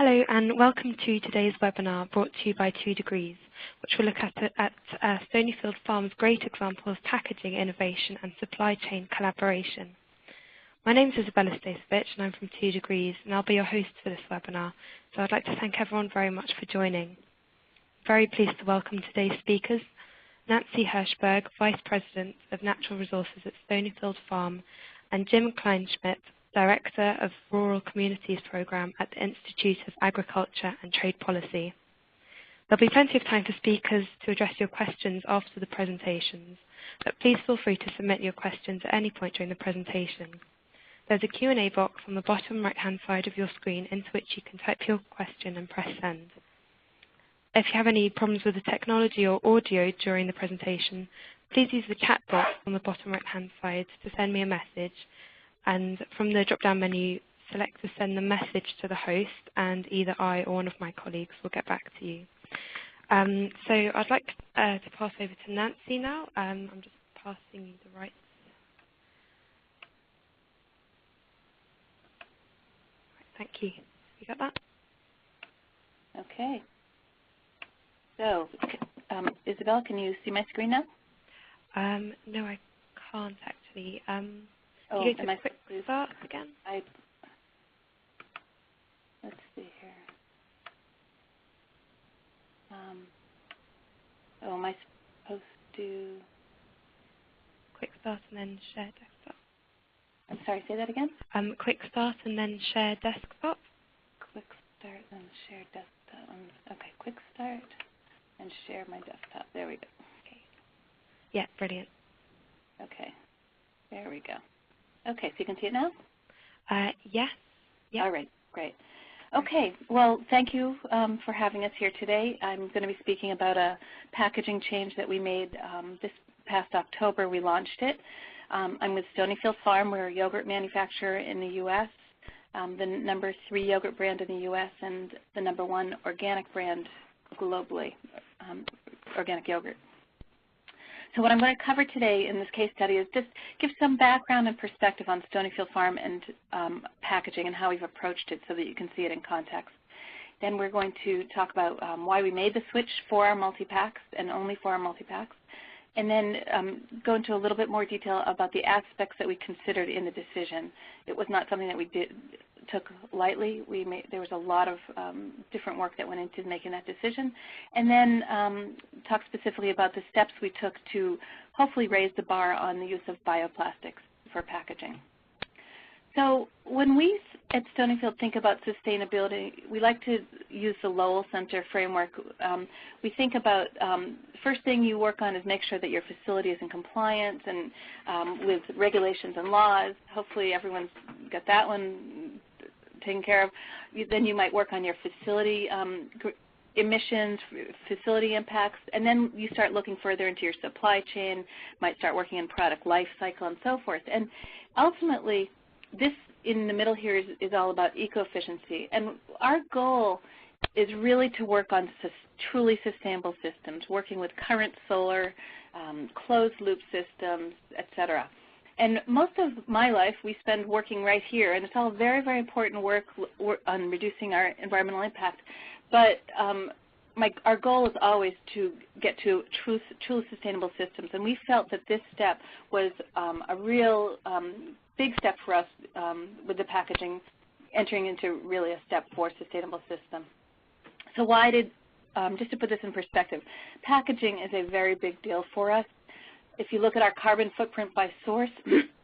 Hello and welcome to today's webinar brought to you by 2 Degrees, which will look at Stonyfield Farm's great example of packaging innovation and supply chain collaboration. My name is Isabella Stasevich and I'm from 2 Degrees and I'll be your host for this webinar, so I'd like to thank everyone very much for joining. Very pleased to welcome today's speakers, Nancy Hirschberg, Vice President of Natural Resources at Stonyfield Farm, and Jim Kleinschmidt, Director of Rural Communities Program at the Institute of Agriculture and Trade Policy. There'll be plenty of time for speakers to address your questions after the presentations, but please feel free to submit your questions at any point during the presentation. There's a Q&A box on the bottom right-hand side of your screen into which you can type your question and press send. If you have any problems with the technology or audio during the presentation, please use the chat box on the bottom right-hand side to send me a message. And from the drop-down menu, select to send the message to the host, and either I or one of my colleagues will get back to you. So I'd like to pass over to Nancy now. I'm just passing you the rights. Right, thank you. You got that? Okay. So, Isabel, can you see my screen now? No, I can't actually. Oh, you go to quick start again? Let's see here. Am I supposed to? Quick start and then share desktop. I'm sorry, say that again? Quick start and then share desktop. Quick start and share desktop. Okay, quick start and share my desktop. There we go. Okay. Yeah, brilliant. Okay, there we go. Okay, so you can see it now? Yes. Yep. All right, great. Okay, well, thank you for having us here today. I'm going to be speaking about a packaging change that we made this past October. We launched it. I'm with Stonyfield Farm. We're a yogurt manufacturer in the U.S., the number 3 yogurt brand in the U.S., and the number 1 organic brand globally, organic yogurt. So what I'm going to cover today in this case study is just give some background and perspective on Stonyfield Farm and packaging and how we've approached it so that you can see it in context. Then we're going to talk about why we made the switch for our multi-packs and only for our multi-packs. And then go into a little bit more detail about the aspects that we considered in the decision. It was not something that we took lightly. There was a lot of different work that went into making that decision. And then talk specifically about the steps we took to hopefully raise the bar on the use of bioplastics for packaging. So when we at Stonyfield think about sustainability, we like to use the Lowell Center framework. We think about first thing you work on is make sure that your facility is in compliance and with regulations and laws. Hopefully everyone's got that one taken care of. Then you might work on your facility emissions, facility impacts, and then you start looking further into your supply chain, might start working in product life cycle and so forth. And ultimately, this in the middle here is all about eco-efficiency. And our goal is really to work on truly sustainable systems, working with current solar, closed-loop systems, et cetera. And most of my life we spend working right here, and it's all very, very important work on reducing our environmental impact. But our goal is always to get to truly sustainable systems, and we felt that this step was a real big step for us with the packaging, entering into really a step for sustainable system. So why did, just to put this in perspective, packaging is a very big deal for us. If you look at our carbon footprint by source,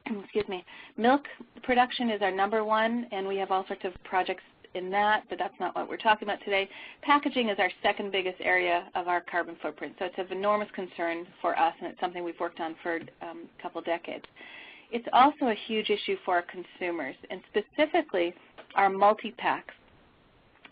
excuse me, milk production is our number 1, and we have all sorts of projects in that, but that's not what we're talking about today. Packaging is our second biggest area of our carbon footprint, so it's of enormous concern for us, and it's something we've worked on for a couple decades. It's also a huge issue for our consumers, and specifically our multi-packs.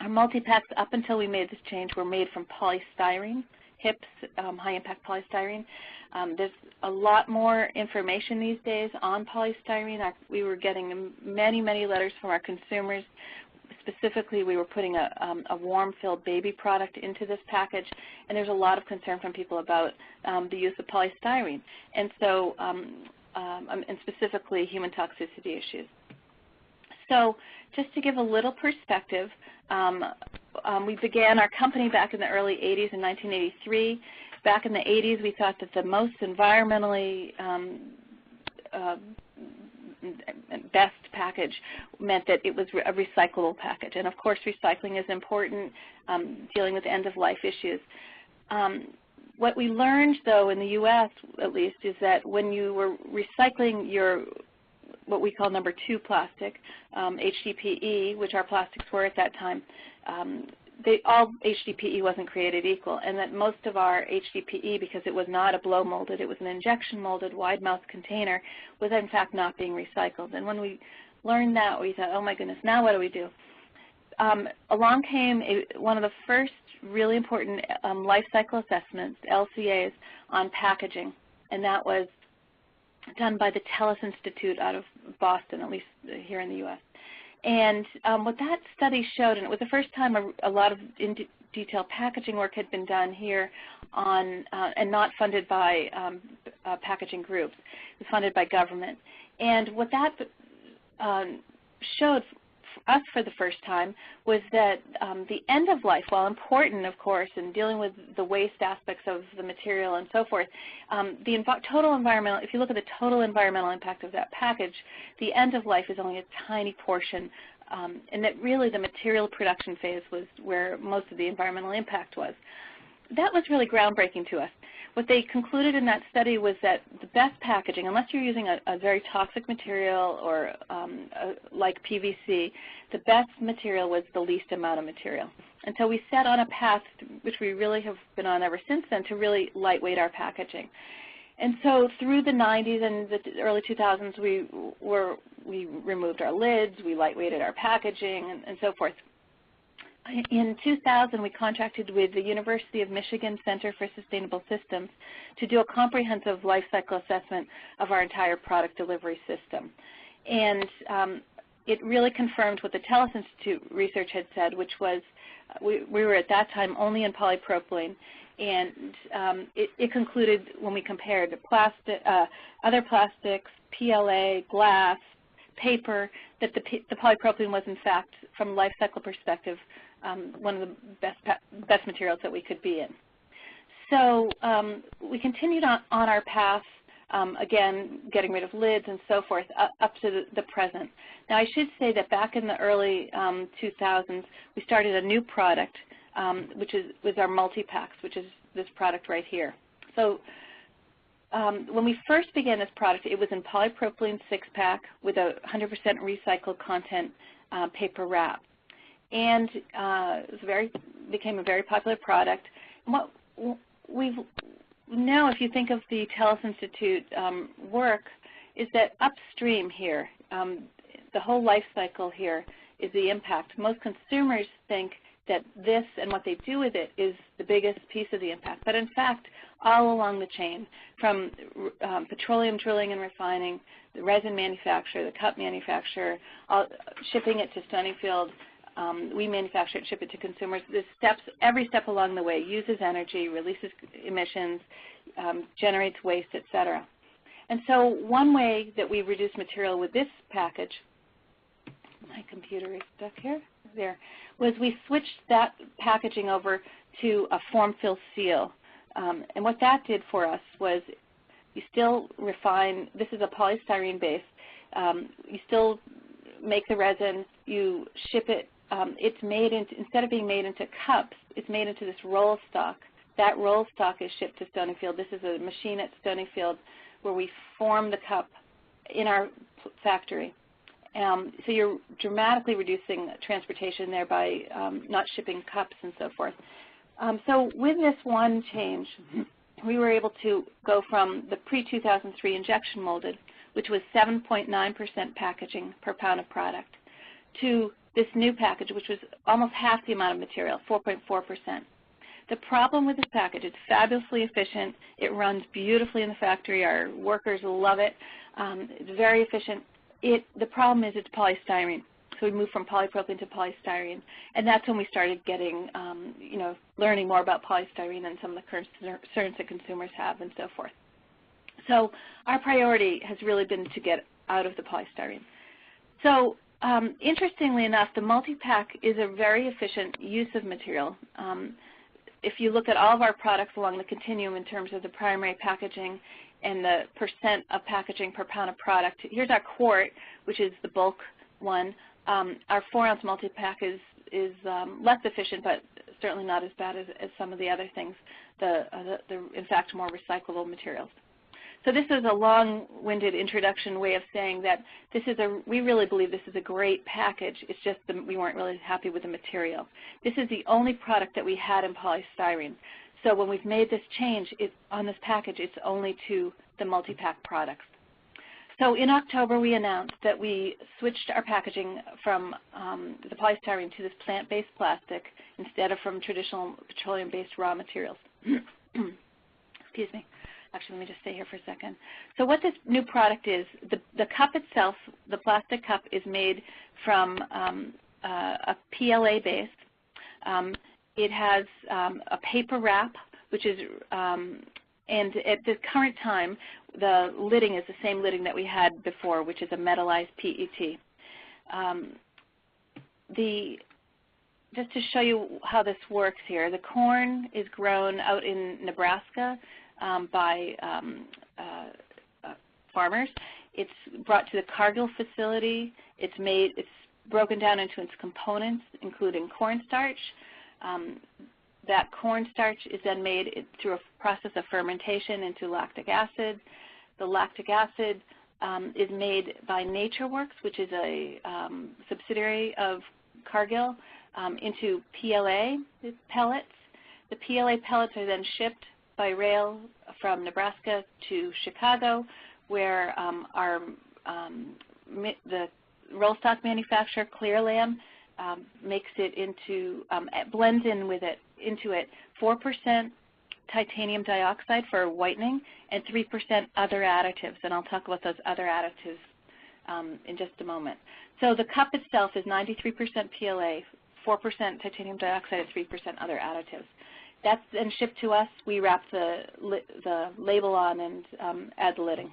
Our multi-packs, up until we made this change, were made from polystyrene, HIPS, high-impact polystyrene. There's a lot more information these days on polystyrene. We were getting many, many letters from our consumers. Specifically, we were putting a warm-filled baby product into this package, and there's a lot of concern from people about the use of polystyrene, and so and specifically human toxicity issues. So just to give a little perspective, We began our company back in the early 80s in 1983. Back in the 80s, we thought that the most environmentally best package meant that it was a recyclable package. And of course, recycling is important, dealing with end-of-life issues. What we learned, though, in the U.S. at least, is that when you were recycling your what we call number 2 plastic, HDPE, which our plastics were at that time, all HDPE wasn't created equal, and that most of our HDPE, because it was not a blow molded, it was an injection molded wide mouth container, was in fact not being recycled. And when we learned that, we thought, oh my goodness, now what do we do? Along came one of the first really important life cycle assessments, LCAs, on packaging, and that was done by the Telus Institute out of Boston, at least here in the U.S. And what that study showed, and it was the first time a lot of detail packaging work had been done here on, and not funded by packaging groups. It was funded by government. And what that showed us for the first time was that the end of life, while important, of course, in dealing with the waste aspects of the material and so forth, the total environmental, if you look at the total environmental impact of that package, the end of life is only a tiny portion, and that really the material production phase was where most of the environmental impact was. That was really groundbreaking to us. What they concluded in that study was that the best packaging, unless you're using a very toxic material or like PVC, the best material was the least amount of material. And so we set on a path, which we really have been on ever since then, to really lightweight our packaging. And so through the 90s and the early 2000s, we removed our lids, we lightweighted our packaging, and so forth. In 2000, we contracted with the University of Michigan Center for Sustainable Systems to do a comprehensive life cycle assessment of our entire product delivery system. And it really confirmed what the Telus Institute research had said, which was we were at that time only in polypropylene. And it concluded when we compared other plastics, PLA, glass, paper, that the polypropylene was in fact, from a life cycle perspective, one of the best materials that we could be in. So we continued on our path, again, getting rid of lids and so forth, up to the present. Now I should say that back in the early 2000s, we started a new product, which was our Multipacks, which is this product right here. So when we first began this product, it was in polypropylene 6-pack with a 100% recycled content paper wrap. And it became a very popular product. And what we've now, if you think of the Telus Institute work, is that upstream here, the whole life cycle here is the impact. Most consumers think that this and what they do with it is the biggest piece of the impact. But in fact, all along the chain, from petroleum drilling and refining, the resin manufacturer, the cup manufacturer, shipping it to Stonyfield, we manufacture it, ship it to consumers. Every step along the way uses energy, releases emissions, generates waste, et cetera. And so one way that we reduce material with this package, my computer is stuck here, was we switched that packaging over to a form-fill seal. And what that did for us was you still refine, this is a polystyrene base, you still make the resin, you ship it, it's made into, instead of being made into cups, it's made into this roll stock. That roll stock is shipped to Stonyfield. This is a machine at Stonyfield where we form the cup in our factory. So you're dramatically reducing transportation there by not shipping cups and so forth. So with this one change, we were able to go from the pre-2003 injection molded, which was 7.9% packaging per pound of product, to this new package, which was almost half the amount of material, 4.4%. The problem with this package, it's fabulously efficient. It runs beautifully in the factory. Our workers love it. It's very efficient. The problem is it's polystyrene. So we moved from polypropylene to polystyrene. And that's when we started getting, learning more about polystyrene and some of the concerns that consumers have and so forth. So our priority has really been to get out of the polystyrene. So Interestingly enough, the Multipack is a very efficient use of material. If you look at all of our products along the continuum in terms of the primary packaging and the percent of packaging per pound of product, here's our quart, which is the bulk one. Our 4-ounce Multipack is less efficient, but certainly not as bad as some of the other things, in fact, more recyclable materials. So this is a long-winded introduction way of saying that we really believe this is a great package. It's just we weren't really happy with the material. This is the only product that we had in polystyrene. So when we've made this change on this package, it's only to the Multipack products. So in October, we announced that we switched our packaging from the polystyrene to this plant-based plastic instead of from traditional petroleum-based raw materials. Excuse me. Actually, let me just stay here for a second. So what this new product is, the cup itself, the plastic cup, is made from a PLA base. It has a paper wrap, which is, and at the current time, the lidding is the same lidding that we had before, which is a metallized PET. Just to show you how this works here, the corn is grown out in Nebraska by farmers. It's brought to the Cargill facility. It's broken down into its components, including cornstarch. That cornstarch is then made through a process of fermentation into lactic acid. The lactic acid is made by NatureWorks, which is a subsidiary of Cargill, into PLA pellets. The PLA pellets are then shipped by rail from Nebraska to Chicago, where the roll stock manufacturer Clearlam makes it blends into it 4% titanium dioxide for whitening and 3% other additives, and I'll talk about those other additives in just a moment. So the cup itself is 93% PLA, 4% titanium dioxide, and 3% other additives. That's then shipped to us. We wrap the label on and add the lidding.